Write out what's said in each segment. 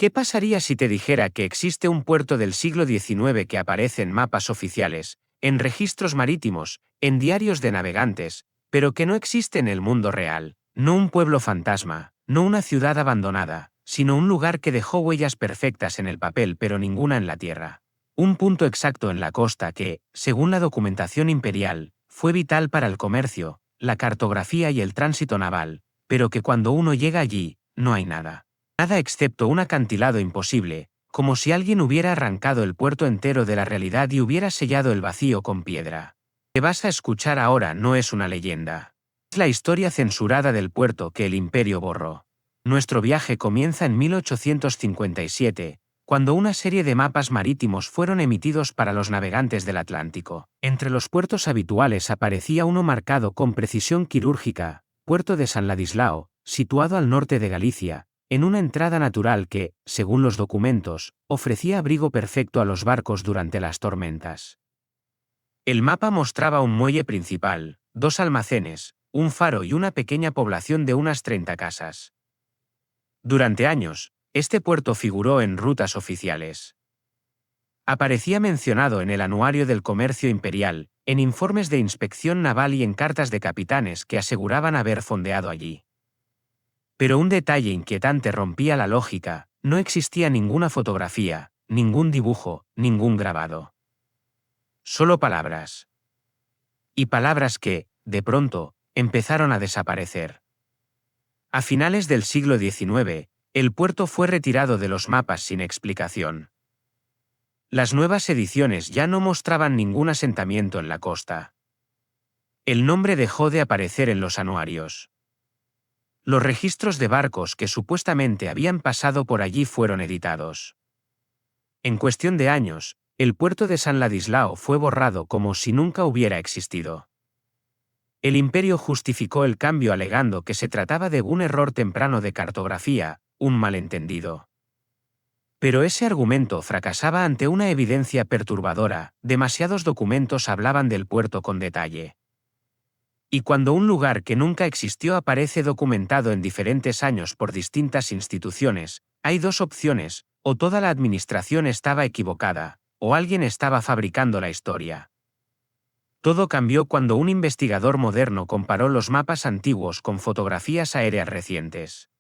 ¿Qué pasaría si te dijera que existe un puerto del siglo XIX que aparece en mapas oficiales, en registros marítimos, en diarios de navegantes, pero que no existe en el mundo real? No un pueblo fantasma, no una ciudad abandonada, sino un lugar que dejó huellas perfectas en el papel pero ninguna en la tierra. Un punto exacto en la costa que, según la documentación imperial, fue vital para el comercio, la cartografía y el tránsito naval, pero que cuando uno llega allí, no hay nada. Nada excepto un acantilado imposible, como si alguien hubiera arrancado el puerto entero de la realidad y hubiera sellado el vacío con piedra. Lo que vas a escuchar ahora no es una leyenda. Es la historia censurada del puerto que el imperio borró. Nuestro viaje comienza en 1857, cuando una serie de mapas marítimos fueron emitidos para los navegantes del Atlántico. Entre los puertos habituales aparecía uno marcado con precisión quirúrgica, Puerto de San Ladislao, situado al norte de Galicia, en una entrada natural que, según los documentos, ofrecía abrigo perfecto a los barcos durante las tormentas. El mapa mostraba un muelle principal, dos almacenes, un faro y una pequeña población de unas 30 casas. Durante años, este puerto figuró en rutas oficiales. Aparecía mencionado en el Anuario del Comercio Imperial, en informes de inspección naval y en cartas de capitanes que aseguraban haber fondeado allí. Pero un detalle inquietante rompía la lógica: no existía ninguna fotografía, ningún dibujo, ningún grabado. Solo palabras. Y palabras que, de pronto, empezaron a desaparecer. A finales del siglo XIX, el puerto fue retirado de los mapas sin explicación. Las nuevas ediciones ya no mostraban ningún asentamiento en la costa. El nombre dejó de aparecer en los anuarios. Los registros de barcos que supuestamente habían pasado por allí fueron editados. En cuestión de años, el puerto de San Ladislao fue borrado como si nunca hubiera existido. El imperio justificó el cambio alegando que se trataba de un error temprano de cartografía, un malentendido. Pero ese argumento fracasaba ante una evidencia perturbadora: demasiados documentos hablaban del puerto con detalle. Y cuando un lugar que nunca existió aparece documentado en diferentes años por distintas instituciones, hay dos opciones: o toda la administración estaba equivocada, o alguien estaba fabricando la historia. Todo cambió cuando un investigador moderno comparó los mapas antiguos con fotografías aéreas recientes.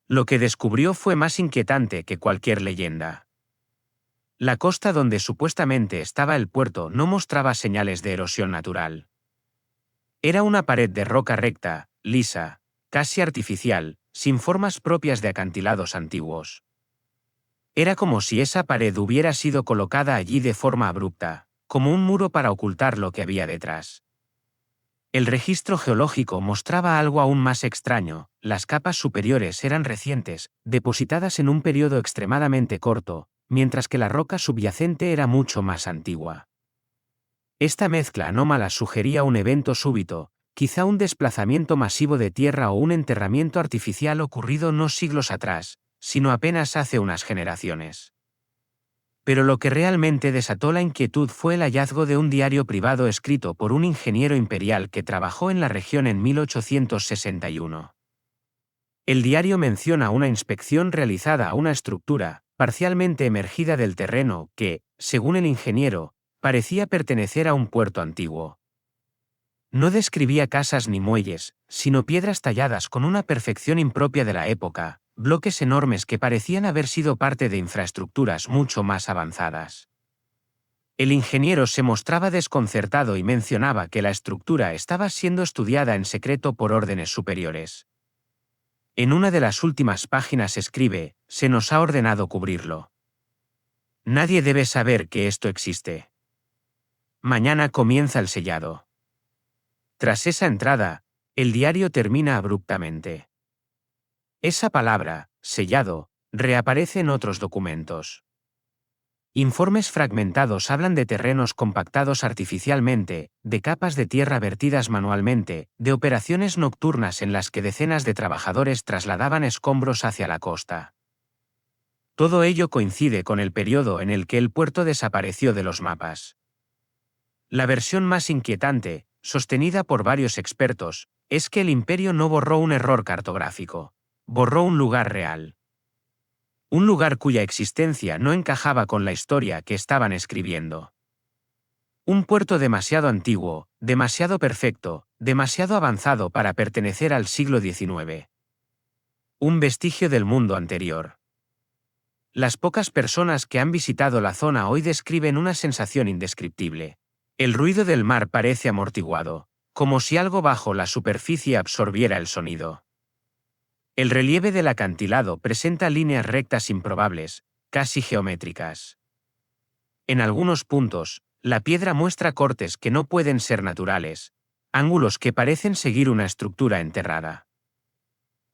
Lo que descubrió fue más inquietante que cualquier leyenda. La costa donde supuestamente estaba el puerto no mostraba señales de erosión natural. Era una pared de roca recta, lisa, casi artificial, sin formas propias de acantilados antiguos. Era como si esa pared hubiera sido colocada allí de forma abrupta, como un muro para ocultar lo que había detrás. El registro geológico mostraba algo aún más extraño: las capas superiores eran recientes, depositadas en un periodo extremadamente corto, mientras que la roca subyacente era mucho más antigua. Esta mezcla anómala sugería un evento súbito, quizá un desplazamiento masivo de tierra o un enterramiento artificial ocurrido no siglos atrás, sino apenas hace unas generaciones. Pero lo que realmente desató la inquietud fue el hallazgo de un diario privado escrito por un ingeniero imperial que trabajó en la región en 1861. El diario menciona una inspección realizada a una estructura, parcialmente emergida del terreno, que, según el ingeniero, parecía pertenecer a un puerto antiguo. No describía casas ni muelles, sino piedras talladas con una perfección impropia de la época, bloques enormes que parecían haber sido parte de infraestructuras mucho más avanzadas. El ingeniero se mostraba desconcertado y mencionaba que la estructura estaba siendo estudiada en secreto por órdenes superiores. En una de las últimas páginas escribe: se nos ha ordenado cubrirlo. Nadie debe saber que esto existe. Mañana comienza el sellado. Tras esa entrada, el diario termina abruptamente. Esa palabra, sellado, reaparece en otros documentos. Informes fragmentados hablan de terrenos compactados artificialmente, de capas de tierra vertidas manualmente, de operaciones nocturnas en las que decenas de trabajadores trasladaban escombros hacia la costa. Todo ello coincide con el periodo en el que el puerto desapareció de los mapas. La versión más inquietante, sostenida por varios expertos, es que el imperio no borró un error cartográfico. Borró un lugar real. Un lugar cuya existencia no encajaba con la historia que estaban escribiendo. Un puerto demasiado antiguo, demasiado perfecto, demasiado avanzado para pertenecer al siglo XIX. Un vestigio del mundo anterior. Las pocas personas que han visitado la zona hoy describen una sensación indescriptible. El ruido del mar parece amortiguado, como si algo bajo la superficie absorbiera el sonido. El relieve del acantilado presenta líneas rectas improbables, casi geométricas. En algunos puntos, la piedra muestra cortes que no pueden ser naturales, ángulos que parecen seguir una estructura enterrada.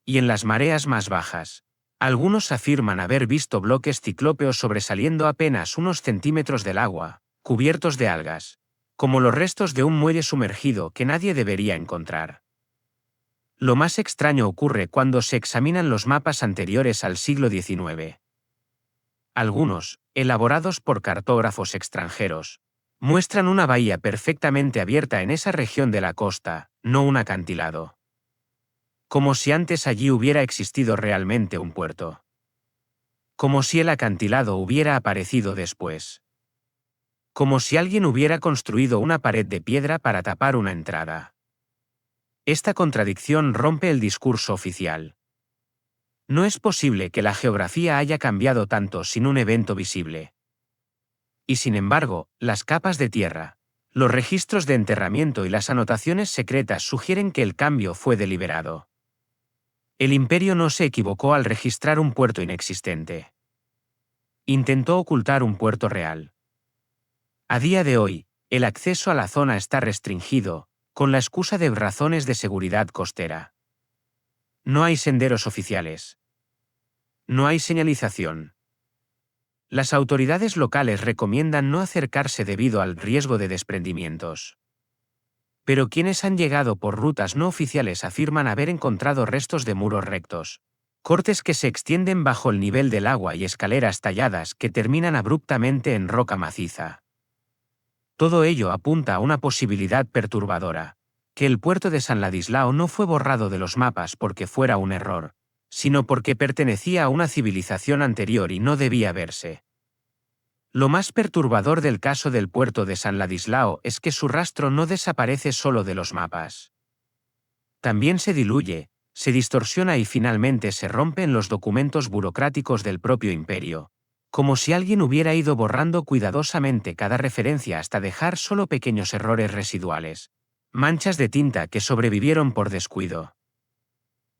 Y en las mareas más bajas, algunos afirman haber visto bloques ciclópeos sobresaliendo apenas unos centímetros del agua, cubiertos de algas, como los restos de un muelle sumergido que nadie debería encontrar. Lo más extraño ocurre cuando se examinan los mapas anteriores al siglo XIX. Algunos, elaborados por cartógrafos extranjeros, muestran una bahía perfectamente abierta en esa región de la costa, no un acantilado. Como si antes allí hubiera existido realmente un puerto. Como si el acantilado hubiera aparecido después. Como si alguien hubiera construido una pared de piedra para tapar una entrada. Esta contradicción rompe el discurso oficial. No es posible que la geografía haya cambiado tanto sin un evento visible. Y sin embargo, las capas de tierra, los registros de enterramiento y las anotaciones secretas sugieren que el cambio fue deliberado. El imperio no se equivocó al registrar un puerto inexistente. Intentó ocultar un puerto real. A día de hoy, el acceso a la zona está restringido, con la excusa de razones de seguridad costera. No hay senderos oficiales. No hay señalización. Las autoridades locales recomiendan no acercarse debido al riesgo de desprendimientos. Pero quienes han llegado por rutas no oficiales afirman haber encontrado restos de muros rectos, cortes que se extienden bajo el nivel del agua y escaleras talladas que terminan abruptamente en roca maciza. Todo ello apunta a una posibilidad perturbadora, que el puerto de San Ladislao no fue borrado de los mapas porque fuera un error, sino porque pertenecía a una civilización anterior y no debía verse. Lo más perturbador del caso del puerto de San Ladislao es que su rastro no desaparece solo de los mapas. También se diluye, se distorsiona y finalmente se rompe en los documentos burocráticos del propio imperio, como si alguien hubiera ido borrando cuidadosamente cada referencia hasta dejar solo pequeños errores residuales, manchas de tinta que sobrevivieron por descuido.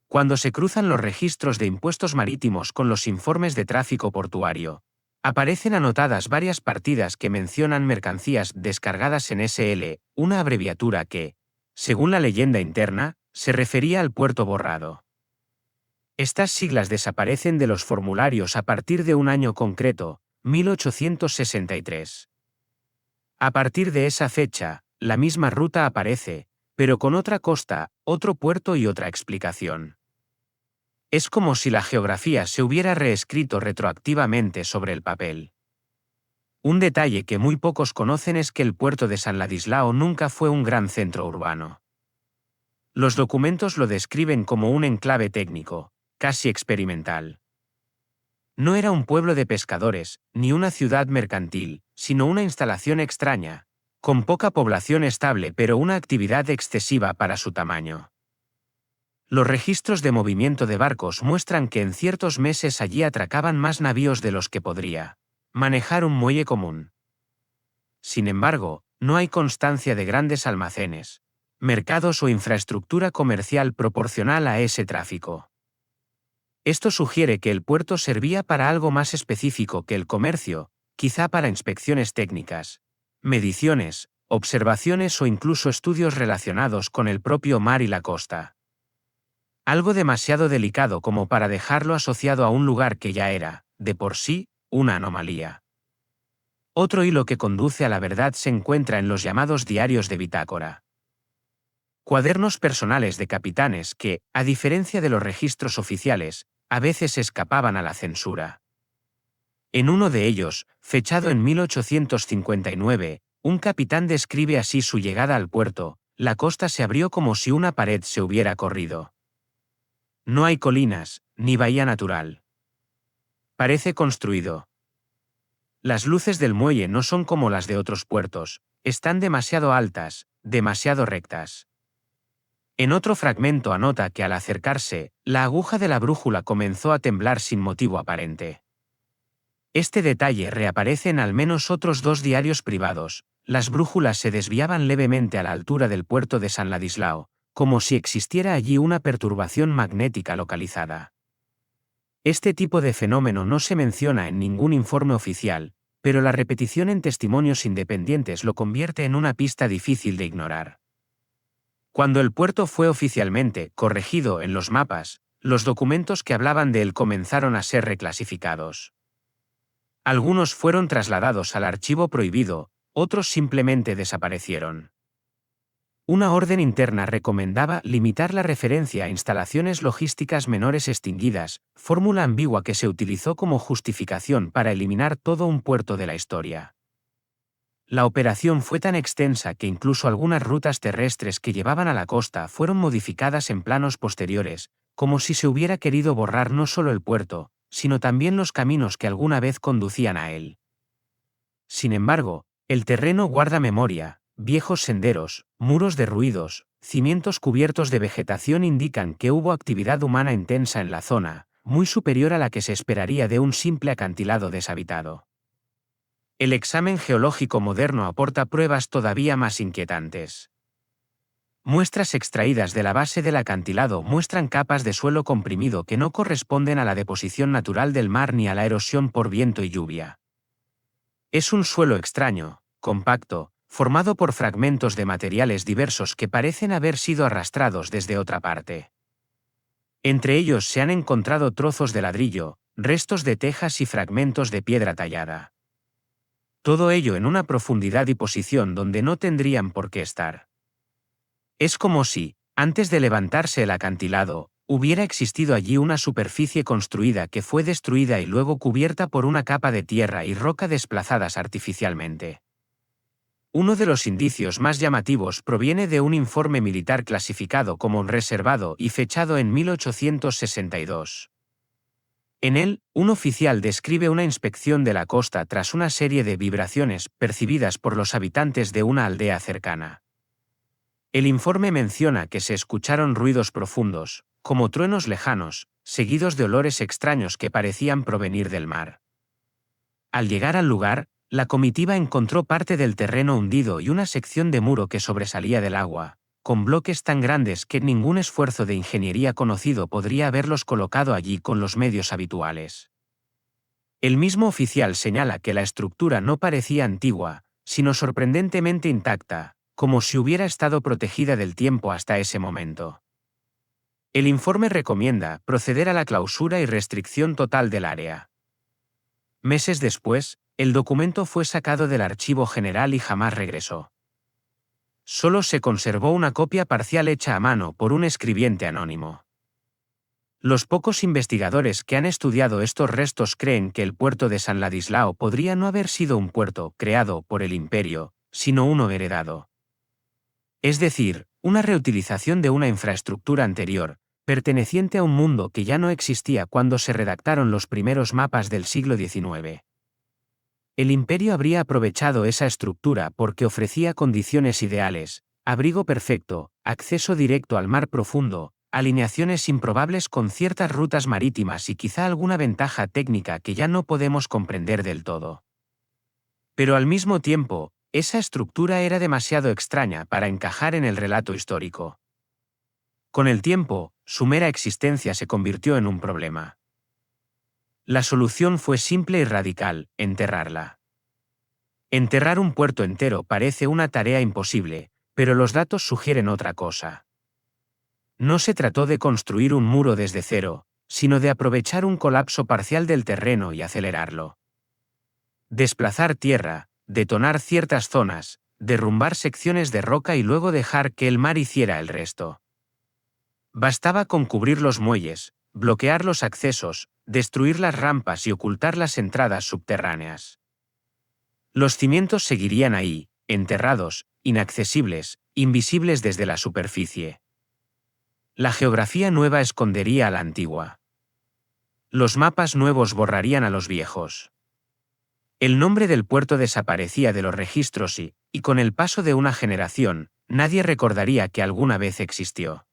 Cuando se cruzan los registros de impuestos marítimos con los informes de tráfico portuario, aparecen anotadas varias partidas que mencionan mercancías descargadas en SL, una abreviatura que, según la leyenda interna, se refería al puerto borrado. Estas siglas desaparecen de los formularios a partir de un año concreto, 1863. A partir de esa fecha, la misma ruta aparece, pero con otra costa, otro puerto y otra explicación. Es como si la geografía se hubiera reescrito retroactivamente sobre el papel. Un detalle que muy pocos conocen es que el puerto de San Ladislao nunca fue un gran centro urbano. Los documentos lo describen como un enclave técnico, casi experimental. No era un pueblo de pescadores, ni una ciudad mercantil, sino una instalación extraña, con poca población estable pero una actividad excesiva para su tamaño. Los registros de movimiento de barcos muestran que en ciertos meses allí atracaban más navíos de los que podría manejar un muelle común. Sin embargo, no hay constancia de grandes almacenes, mercados o infraestructura comercial proporcional a ese tráfico. Esto sugiere que el puerto servía para algo más específico que el comercio, quizá para inspecciones técnicas, mediciones, observaciones o incluso estudios relacionados con el propio mar y la costa. Algo demasiado delicado como para dejarlo asociado a un lugar que ya era, de por sí, una anomalía. Otro hilo que conduce a la verdad se encuentra en los llamados diarios de bitácora. Cuadernos personales de capitanes que, a diferencia de los registros oficiales, a veces escapaban a la censura. En uno de ellos, fechado en 1859, un capitán describe así su llegada al puerto: la costa se abrió como si una pared se hubiera corrido. No hay colinas, ni bahía natural. Parece construido. Las luces del muelle no son como las de otros puertos, están demasiado altas, demasiado rectas. En otro fragmento anota que al acercarse, la aguja de la brújula comenzó a temblar sin motivo aparente. Este detalle reaparece en al menos otros 2 diarios privados. Las brújulas se desviaban levemente a la altura del puerto de San Ladislao, como si existiera allí una perturbación magnética localizada. Este tipo de fenómeno no se menciona en ningún informe oficial, pero la repetición en testimonios independientes lo convierte en una pista difícil de ignorar. Cuando el puerto fue oficialmente corregido en los mapas, los documentos que hablaban de él comenzaron a ser reclasificados. Algunos fueron trasladados al archivo prohibido, otros simplemente desaparecieron. Una orden interna recomendaba limitar la referencia a instalaciones logísticas menores extinguidas, fórmula ambigua que se utilizó como justificación para eliminar todo un puerto de la historia. La operación fue tan extensa que incluso algunas rutas terrestres que llevaban a la costa fueron modificadas en planos posteriores, como si se hubiera querido borrar no solo el puerto, sino también los caminos que alguna vez conducían a él. Sin embargo, el terreno guarda memoria. Viejos senderos, muros derruidos, cimientos cubiertos de vegetación indican que hubo actividad humana intensa en la zona, muy superior a la que se esperaría de un simple acantilado deshabitado. El examen geológico moderno aporta pruebas todavía más inquietantes. Muestras extraídas de la base del acantilado muestran capas de suelo comprimido que no corresponden a la deposición natural del mar ni a la erosión por viento y lluvia. Es un suelo extraño, compacto, formado por fragmentos de materiales diversos que parecen haber sido arrastrados desde otra parte. Entre ellos se han encontrado trozos de ladrillo, restos de tejas y fragmentos de piedra tallada. Todo ello en una profundidad y posición donde no tendrían por qué estar. Es como si, antes de levantarse el acantilado, hubiera existido allí una superficie construida que fue destruida y luego cubierta por una capa de tierra y roca desplazadas artificialmente. Uno de los indicios más llamativos proviene de un informe militar clasificado como reservado y fechado en 1862. En él, un oficial describe una inspección de la costa tras una serie de vibraciones percibidas por los habitantes de una aldea cercana. El informe menciona que se escucharon ruidos profundos, como truenos lejanos, seguidos de olores extraños que parecían provenir del mar. Al llegar al lugar, la comitiva encontró parte del terreno hundido y una sección de muro que sobresalía del agua, con bloques tan grandes que ningún esfuerzo de ingeniería conocido podría haberlos colocado allí con los medios habituales. El mismo oficial señala que la estructura no parecía antigua, sino sorprendentemente intacta, como si hubiera estado protegida del tiempo hasta ese momento. El informe recomienda proceder a la clausura y restricción total del área. Meses después, el documento fue sacado del archivo general y jamás regresó. Solo se conservó una copia parcial hecha a mano por un escribiente anónimo. Los pocos investigadores que han estudiado estos restos creen que el puerto de San Ladislao podría no haber sido un puerto creado por el imperio, sino uno heredado. Es decir, una reutilización de una infraestructura anterior, perteneciente a un mundo que ya no existía cuando se redactaron los primeros mapas del siglo XIX. El imperio habría aprovechado esa estructura porque ofrecía condiciones ideales, abrigo perfecto, acceso directo al mar profundo, alineaciones improbables con ciertas rutas marítimas y quizá alguna ventaja técnica que ya no podemos comprender del todo. Pero al mismo tiempo, esa estructura era demasiado extraña para encajar en el relato histórico. Con el tiempo, su mera existencia se convirtió en un problema. La solución fue simple y radical: enterrarla. Enterrar un puerto entero parece una tarea imposible, pero los datos sugieren otra cosa. No se trató de construir un muro desde cero, sino de aprovechar un colapso parcial del terreno y acelerarlo. Desplazar tierra, detonar ciertas zonas, derrumbar secciones de roca y luego dejar que el mar hiciera el resto. Bastaba con cubrir los muelles, bloquear los accesos, destruir las rampas y ocultar las entradas subterráneas. Los cimientos seguirían ahí, enterrados, inaccesibles, invisibles desde la superficie. La geografía nueva escondería a la antigua. Los mapas nuevos borrarían a los viejos. El nombre del puerto desaparecía de los registros y con el paso de una generación, nadie recordaría que alguna vez existió.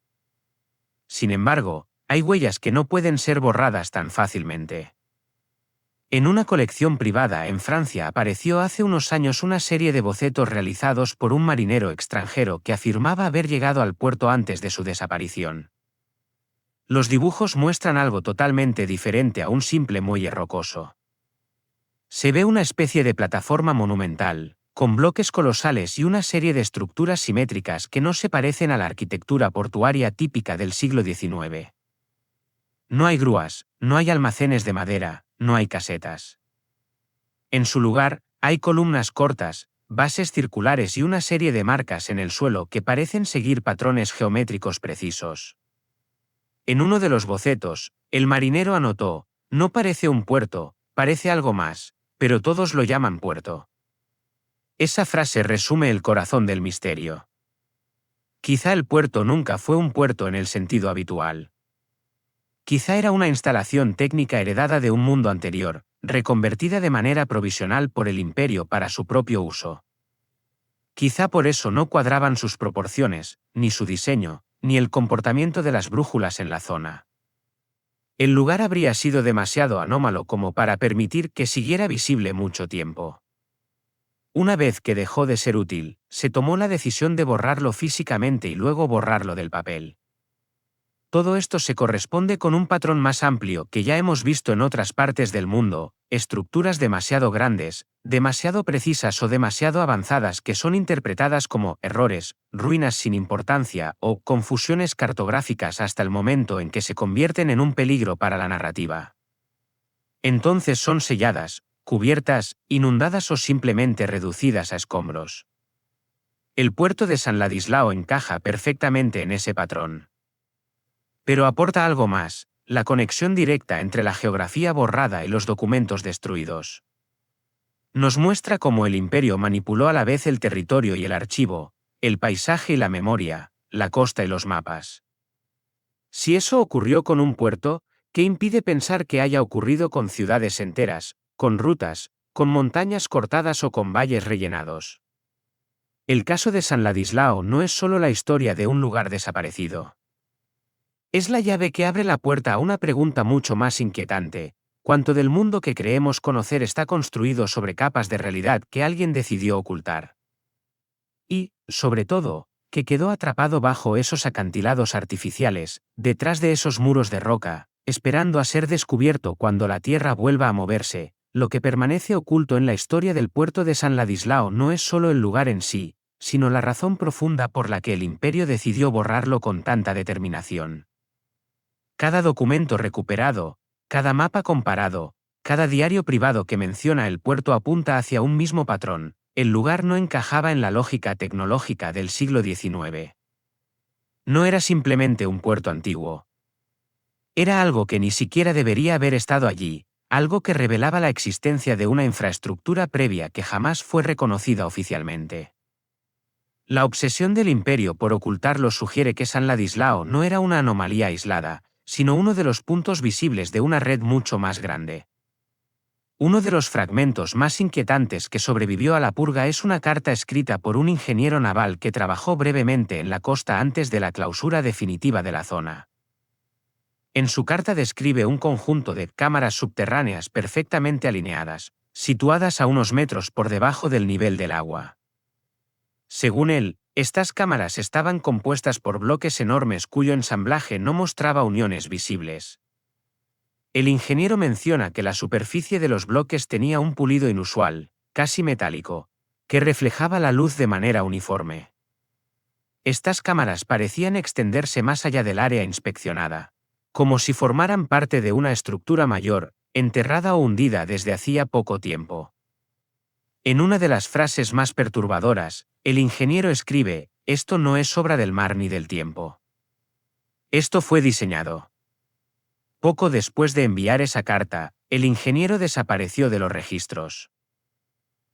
Sin embargo, hay huellas que no pueden ser borradas tan fácilmente. En una colección privada en Francia apareció hace unos años una serie de bocetos realizados por un marinero extranjero que afirmaba haber llegado al puerto antes de su desaparición. Los dibujos muestran algo totalmente diferente a un simple muelle rocoso. Se ve una especie de plataforma monumental, con bloques colosales y una serie de estructuras simétricas que no se parecen a la arquitectura portuaria típica del siglo XIX. No hay grúas, no hay almacenes de madera, no hay casetas. En su lugar, hay columnas cortas, bases circulares y una serie de marcas en el suelo que parecen seguir patrones geométricos precisos. En uno de los bocetos, el marinero anotó: "No parece un puerto, parece algo más, pero todos lo llaman puerto". Esa frase resume el corazón del misterio. Quizá el puerto nunca fue un puerto en el sentido habitual. Quizá era una instalación técnica heredada de un mundo anterior, reconvertida de manera provisional por el imperio para su propio uso. Quizá por eso no cuadraban sus proporciones, ni su diseño, ni el comportamiento de las brújulas en la zona. El lugar habría sido demasiado anómalo como para permitir que siguiera visible mucho tiempo. Una vez que dejó de ser útil, se tomó la decisión de borrarlo físicamente y luego borrarlo del papel. Todo esto se corresponde con un patrón más amplio que ya hemos visto en otras partes del mundo: estructuras demasiado grandes, demasiado precisas o demasiado avanzadas que son interpretadas como errores, ruinas sin importancia o confusiones cartográficas hasta el momento en que se convierten en un peligro para la narrativa. Entonces son selladas, cubiertas, inundadas o simplemente reducidas a escombros. El puerto de San Ladislao encaja perfectamente en ese patrón. Pero aporta algo más: la conexión directa entre la geografía borrada y los documentos destruidos. Nos muestra cómo el imperio manipuló a la vez el territorio y el archivo, el paisaje y la memoria, la costa y los mapas. Si eso ocurrió con un puerto, ¿qué impide pensar que haya ocurrido con ciudades enteras, con rutas, con montañas cortadas o con valles rellenados? El caso de San Ladislao no es solo la historia de un lugar desaparecido. Es la llave que abre la puerta a una pregunta mucho más inquietante: ¿cuánto del mundo que creemos conocer está construido sobre capas de realidad que alguien decidió ocultar? Y, sobre todo, ¿qué quedó atrapado bajo esos acantilados artificiales, detrás de esos muros de roca, esperando a ser descubierto cuando la tierra vuelva a moverse? Lo que permanece oculto en la historia del puerto de San Ladislao no es solo el lugar en sí, sino la razón profunda por la que el imperio decidió borrarlo con tanta determinación. Cada documento recuperado, cada mapa comparado, cada diario privado que menciona el puerto apunta hacia un mismo patrón: el lugar no encajaba en la lógica tecnológica del siglo XIX. No era simplemente un puerto antiguo. Era algo que ni siquiera debería haber estado allí, algo que revelaba la existencia de una infraestructura previa que jamás fue reconocida oficialmente. La obsesión del imperio por ocultarlo sugiere que San Ladislao no era una anomalía aislada, sino uno de los puntos visibles de una red mucho más grande. Uno de los fragmentos más inquietantes que sobrevivió a la purga es una carta escrita por un ingeniero naval que trabajó brevemente en la costa antes de la clausura definitiva de la zona. En su carta describe un conjunto de cámaras subterráneas perfectamente alineadas, situadas a unos metros por debajo del nivel del agua. Según él, estas cámaras estaban compuestas por bloques enormes cuyo ensamblaje no mostraba uniones visibles. El ingeniero menciona que la superficie de los bloques tenía un pulido inusual, casi metálico, que reflejaba la luz de manera uniforme. Estas cámaras parecían extenderse más allá del área inspeccionada, como si formaran parte de una estructura mayor, enterrada o hundida desde hacía poco tiempo. En una de las frases más perturbadoras, el ingeniero escribe: "Esto no es obra del mar ni del tiempo. Esto fue diseñado". Poco después de enviar esa carta, el ingeniero desapareció de los registros.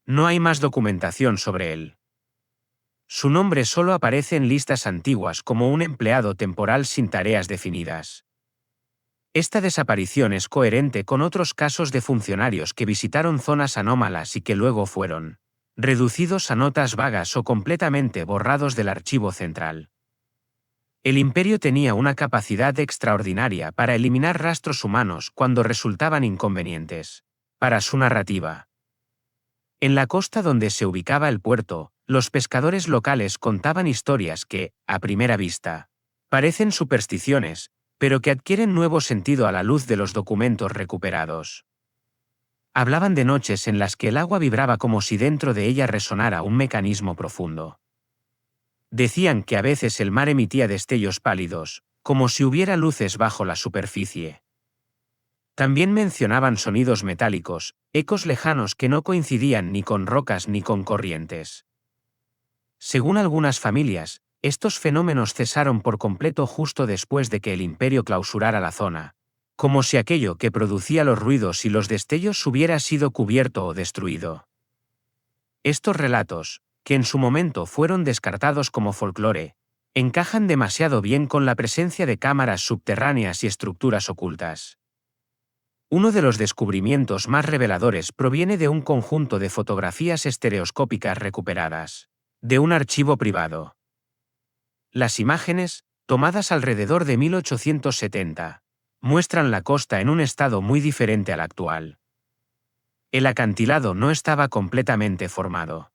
No hay más documentación sobre él. Su nombre solo aparece en listas antiguas como un empleado temporal sin tareas definidas. Esta desaparición es coherente con otros casos de funcionarios que visitaron zonas anómalas y que luego fueron reducidos a notas vagas o completamente borrados del archivo central. El imperio tenía una capacidad extraordinaria para eliminar rastros humanos cuando resultaban inconvenientes para su narrativa. En la costa donde se ubicaba el puerto, los pescadores locales contaban historias que, a primera vista, parecen supersticiones, pero que adquieren nuevo sentido a la luz de los documentos recuperados. Hablaban de noches en las que el agua vibraba como si dentro de ella resonara un mecanismo profundo. Decían que a veces el mar emitía destellos pálidos, como si hubiera luces bajo la superficie. También mencionaban sonidos metálicos, ecos lejanos que no coincidían ni con rocas ni con corrientes. Según algunas familias, estos fenómenos cesaron por completo justo después de que el imperio clausurara la zona, como si aquello que producía los ruidos y los destellos hubiera sido cubierto o destruido. Estos relatos, que en su momento fueron descartados como folclore, encajan demasiado bien con la presencia de cámaras subterráneas y estructuras ocultas. Uno de los descubrimientos más reveladores proviene de un conjunto de fotografías estereoscópicas recuperadas de un archivo privado. Las imágenes, tomadas alrededor de 1870, muestran la costa en un estado muy diferente al actual. El acantilado no estaba completamente formado.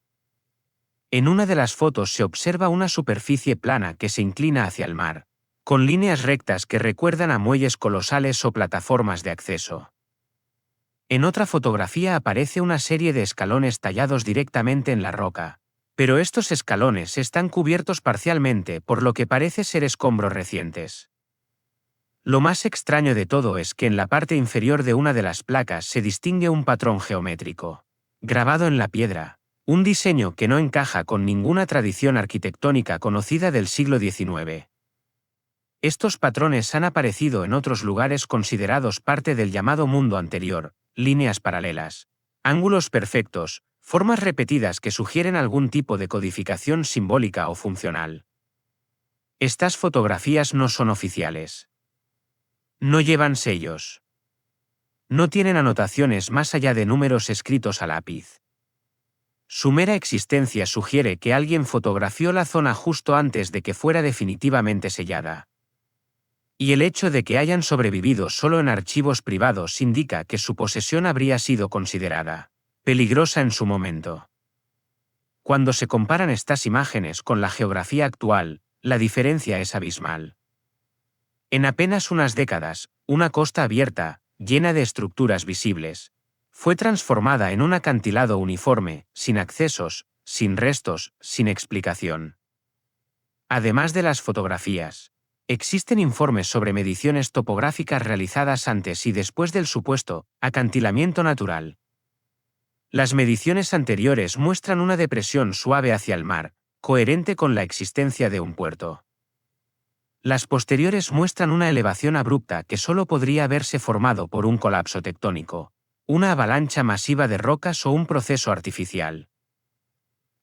En una de las fotos se observa una superficie plana que se inclina hacia el mar, con líneas rectas que recuerdan a muelles colosales o plataformas de acceso. En otra fotografía aparece una serie de escalones tallados directamente en la roca, pero estos escalones están cubiertos parcialmente por lo que parece ser escombros recientes. Lo más extraño de todo es que en la parte inferior de una de las placas se distingue un patrón geométrico, grabado en la piedra, un diseño que no encaja con ninguna tradición arquitectónica conocida del siglo XIX. Estos patrones han aparecido en otros lugares considerados parte del llamado mundo anterior, líneas paralelas, ángulos perfectos, formas repetidas que sugieren algún tipo de codificación simbólica o funcional. Estas fotografías no son oficiales. No llevan sellos. No tienen anotaciones más allá de números escritos a lápiz. Su mera existencia sugiere que alguien fotografió la zona justo antes de que fuera definitivamente sellada. Y el hecho de que hayan sobrevivido solo en archivos privados indica que su posesión habría sido considerada peligrosa en su momento. Cuando se comparan estas imágenes con la geografía actual, la diferencia es abismal. En apenas unas décadas, una costa abierta, llena de estructuras visibles, fue transformada en un acantilado uniforme, sin accesos, sin restos, sin explicación. Además de las fotografías, existen informes sobre mediciones topográficas realizadas antes y después del supuesto acantilamiento natural. Las mediciones anteriores muestran una depresión suave hacia el mar, coherente con la existencia de un puerto. Las posteriores muestran una elevación abrupta que solo podría haberse formado por un colapso tectónico, una avalancha masiva de rocas o un proceso artificial.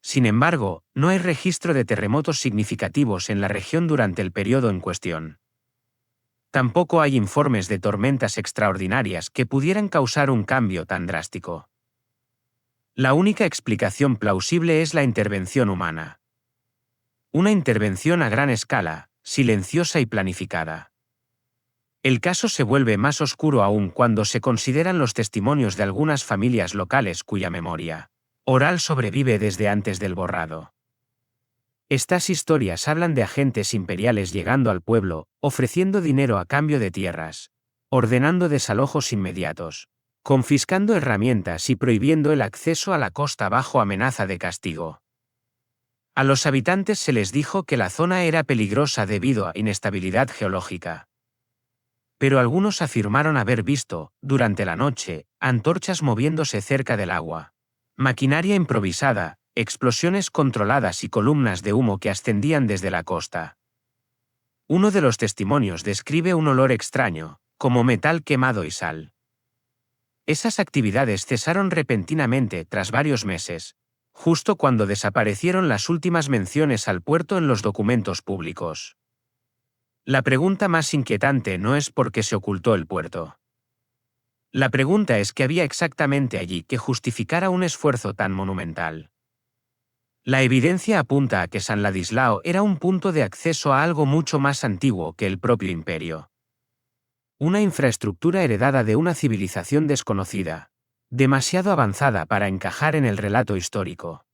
Sin embargo, no hay registro de terremotos significativos en la región durante el periodo en cuestión. Tampoco hay informes de tormentas extraordinarias que pudieran causar un cambio tan drástico. La única explicación plausible es la intervención humana. Una intervención a gran escala, silenciosa y planificada. El caso se vuelve más oscuro aún cuando se consideran los testimonios de algunas familias locales cuya memoria oral sobrevive desde antes del borrado. Estas historias hablan de agentes imperiales llegando al pueblo, ofreciendo dinero a cambio de tierras, ordenando desalojos inmediatos, confiscando herramientas y prohibiendo el acceso a la costa bajo amenaza de castigo. A los habitantes se les dijo que la zona era peligrosa debido a inestabilidad geológica. Pero algunos afirmaron haber visto, durante la noche, antorchas moviéndose cerca del agua, maquinaria improvisada, explosiones controladas y columnas de humo que ascendían desde la costa. Uno de los testimonios describe un olor extraño, como metal quemado y sal. Esas actividades cesaron repentinamente tras varios meses, justo cuando desaparecieron las últimas menciones al puerto en los documentos públicos. La pregunta más inquietante no es por qué se ocultó el puerto. La pregunta es qué había exactamente allí que justificara un esfuerzo tan monumental. La evidencia apunta a que San Ladislao era un punto de acceso a algo mucho más antiguo que el propio imperio. Una infraestructura heredada de una civilización desconocida, demasiado avanzada para encajar en el relato histórico.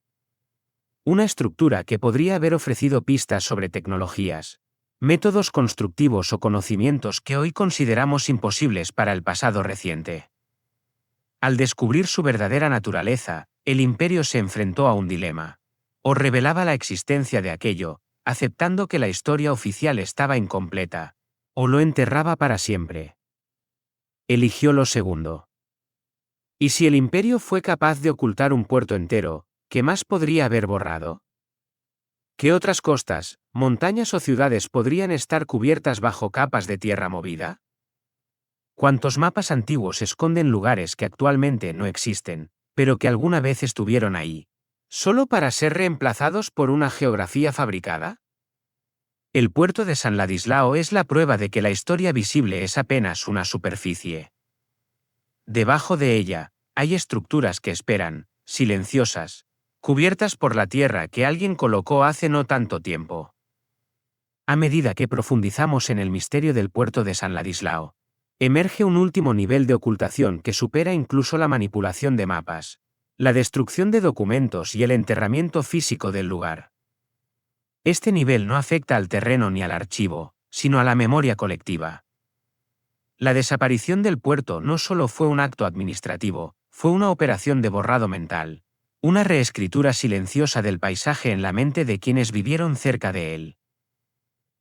Una estructura que podría haber ofrecido pistas sobre tecnologías, métodos constructivos o conocimientos que hoy consideramos imposibles para el pasado reciente. Al descubrir su verdadera naturaleza, el imperio se enfrentó a un dilema. O revelaba la existencia de aquello, aceptando que la historia oficial estaba incompleta, o lo enterraba para siempre. Eligió lo segundo. ¿Y si el imperio fue capaz de ocultar un puerto entero, qué más podría haber borrado? ¿Qué otras costas, montañas o ciudades podrían estar cubiertas bajo capas de tierra movida? ¿Cuántos mapas antiguos esconden lugares que actualmente no existen, pero que alguna vez estuvieron ahí, solo para ser reemplazados por una geografía fabricada? El puerto de San Ladislao es la prueba de que la historia visible es apenas una superficie. Debajo de ella, hay estructuras que esperan, silenciosas, cubiertas por la tierra que alguien colocó hace no tanto tiempo. A medida que profundizamos en el misterio del puerto de San Ladislao, emerge un último nivel de ocultación que supera incluso la manipulación de mapas, la destrucción de documentos y el enterramiento físico del lugar. Este nivel no afecta al terreno ni al archivo, sino a la memoria colectiva. La desaparición del puerto no solo fue un acto administrativo, fue una operación de borrado mental, una reescritura silenciosa del paisaje en la mente de quienes vivieron cerca de él.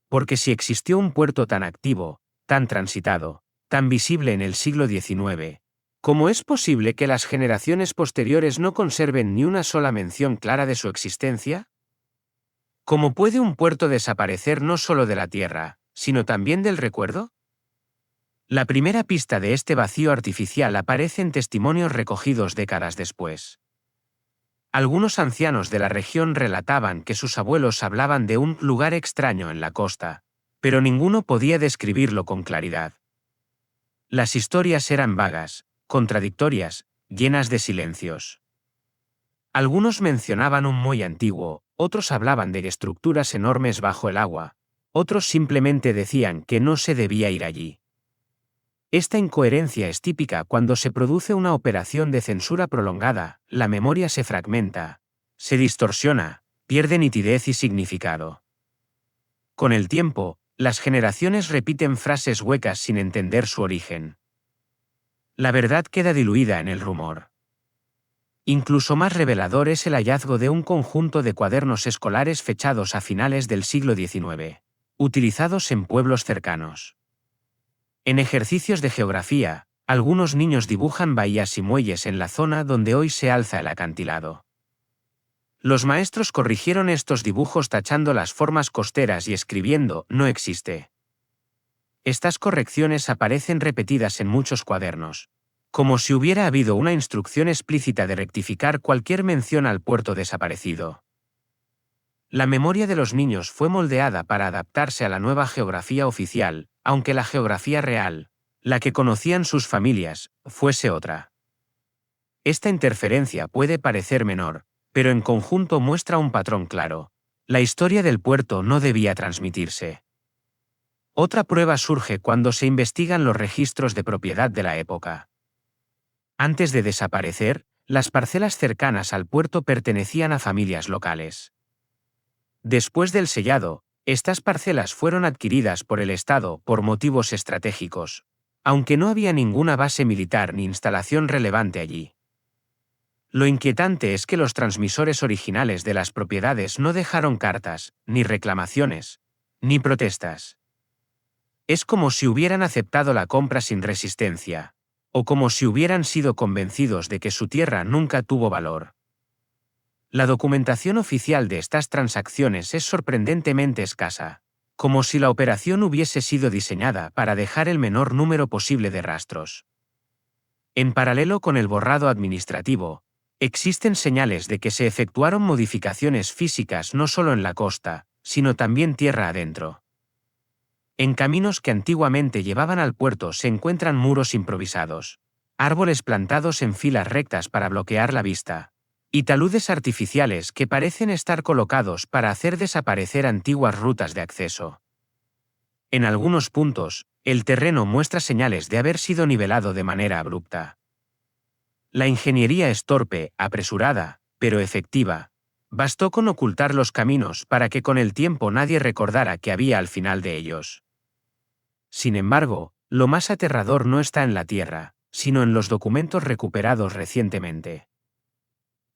Porque si existió un puerto tan activo, tan transitado, tan visible en el siglo XIX, ¿cómo es posible que las generaciones posteriores no conserven ni una sola mención clara de su existencia? ¿Cómo puede un puerto desaparecer no solo de la tierra, sino también del recuerdo? La primera pista de este vacío artificial aparece en testimonios recogidos décadas después. Algunos ancianos de la región relataban que sus abuelos hablaban de un lugar extraño en la costa, pero ninguno podía describirlo con claridad. Las historias eran vagas, contradictorias, llenas de silencios. Algunos mencionaban un muelle antiguo, otros hablaban de estructuras enormes bajo el agua, otros simplemente decían que no se debía ir allí. Esta incoherencia es típica cuando se produce una operación de censura prolongada, la memoria se fragmenta, se distorsiona, pierde nitidez y significado. Con el tiempo, las generaciones repiten frases huecas sin entender su origen. La verdad queda diluida en el rumor. Incluso más revelador es el hallazgo de un conjunto de cuadernos escolares fechados a finales del siglo XIX, utilizados en pueblos cercanos. En ejercicios de geografía, algunos niños dibujan bahías y muelles en la zona donde hoy se alza el acantilado. Los maestros corrigieron estos dibujos tachando las formas costeras y escribiendo «no existe». Estas correcciones aparecen repetidas en muchos cuadernos, como si hubiera habido una instrucción explícita de rectificar cualquier mención al puerto desaparecido. La memoria de los niños fue moldeada para adaptarse a la nueva geografía oficial, aunque la geografía real, la que conocían sus familias, fuese otra. Esta interferencia puede parecer menor, pero en conjunto muestra un patrón claro. La historia del puerto no debía transmitirse. Otra prueba surge cuando se investigan los registros de propiedad de la época. Antes de desaparecer, las parcelas cercanas al puerto pertenecían a familias locales. Después del sellado, estas parcelas fueron adquiridas por el Estado por motivos estratégicos, aunque no había ninguna base militar ni instalación relevante allí. Lo inquietante es que los transmisores originales de las propiedades no dejaron cartas, ni reclamaciones, ni protestas. Es como si hubieran aceptado la compra sin resistencia, o como si hubieran sido convencidos de que su tierra nunca tuvo valor. La documentación oficial de estas transacciones es sorprendentemente escasa, como si la operación hubiese sido diseñada para dejar el menor número posible de rastros. En paralelo con el borrado administrativo, existen señales de que se efectuaron modificaciones físicas no solo en la costa, sino también tierra adentro. En caminos que antiguamente llevaban al puerto se encuentran muros improvisados, árboles plantados en filas rectas para bloquear la vista, y taludes artificiales que parecen estar colocados para hacer desaparecer antiguas rutas de acceso. En algunos puntos, el terreno muestra señales de haber sido nivelado de manera abrupta. La ingeniería es torpe, apresurada, pero efectiva. Bastó con ocultar los caminos para que con el tiempo nadie recordara que había al final de ellos. Sin embargo, lo más aterrador no está en la tierra, sino en los documentos recuperados recientemente.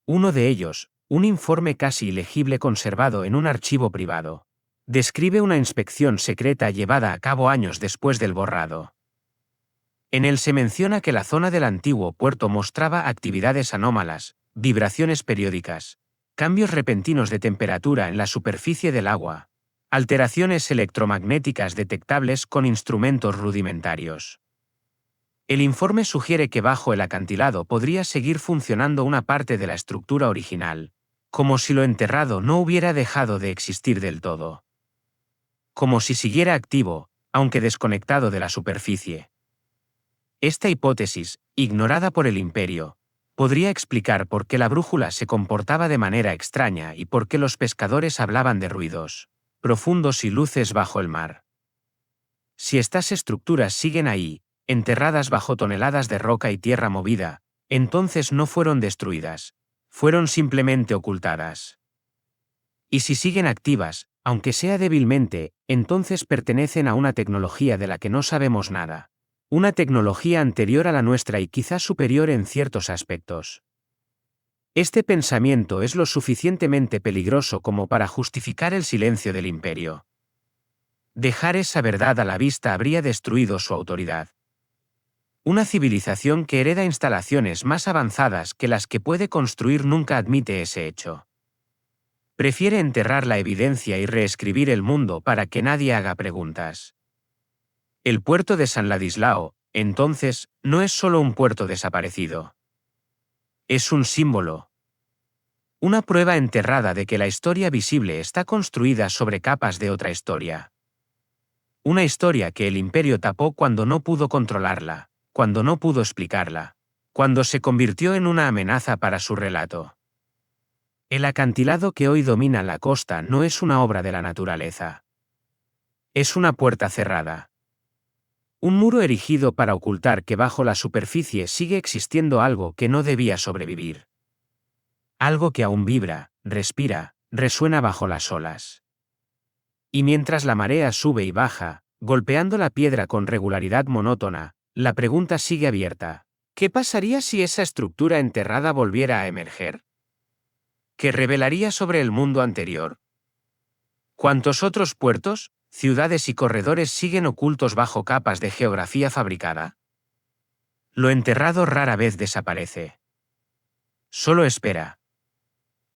Uno de ellos, un informe casi ilegible conservado en un archivo privado, describe una inspección secreta llevada a cabo años después del borrado. En él se menciona que la zona del antiguo puerto mostraba actividades anómalas, vibraciones periódicas, cambios repentinos de temperatura en la superficie del agua, alteraciones electromagnéticas detectables con instrumentos rudimentarios. El informe sugiere que bajo el acantilado podría seguir funcionando una parte de la estructura original, como si lo enterrado no hubiera dejado de existir del todo. Como si siguiera activo, aunque desconectado de la superficie. Esta hipótesis, ignorada por el Imperio, podría explicar por qué la brújula se comportaba de manera extraña y por qué los pescadores hablaban de ruidos profundos y luces bajo el mar. Si estas estructuras siguen ahí, enterradas bajo toneladas de roca y tierra movida, entonces no fueron destruidas, fueron simplemente ocultadas. Y si siguen activas, aunque sea débilmente, entonces pertenecen a una tecnología de la que no sabemos nada. Una tecnología anterior a la nuestra y quizás superior en ciertos aspectos. Este pensamiento es lo suficientemente peligroso como para justificar el silencio del Imperio. Dejar esa verdad a la vista habría destruido su autoridad. Una civilización que hereda instalaciones más avanzadas que las que puede construir nunca admite ese hecho. Prefiere enterrar la evidencia y reescribir el mundo para que nadie haga preguntas. El puerto de San Ladislao, entonces, no es solo un puerto desaparecido. Es un símbolo. Una prueba enterrada de que la historia visible está construida sobre capas de otra historia. Una historia que el Imperio tapó cuando no pudo controlarla, cuando no pudo explicarla, cuando se convirtió en una amenaza para su relato. El acantilado que hoy domina la costa no es una obra de la naturaleza. Es una puerta cerrada. Un muro erigido para ocultar que bajo la superficie sigue existiendo algo que no debía sobrevivir. Algo que aún vibra, respira, resuena bajo las olas. Y mientras la marea sube y baja, golpeando la piedra con regularidad monótona, la pregunta sigue abierta. ¿Qué pasaría si esa estructura enterrada volviera a emerger? ¿Qué revelaría sobre el mundo anterior? ¿Cuántos otros puertos, ciudades y corredores siguen ocultos bajo capas de geografía fabricada? Lo enterrado rara vez desaparece. Solo espera.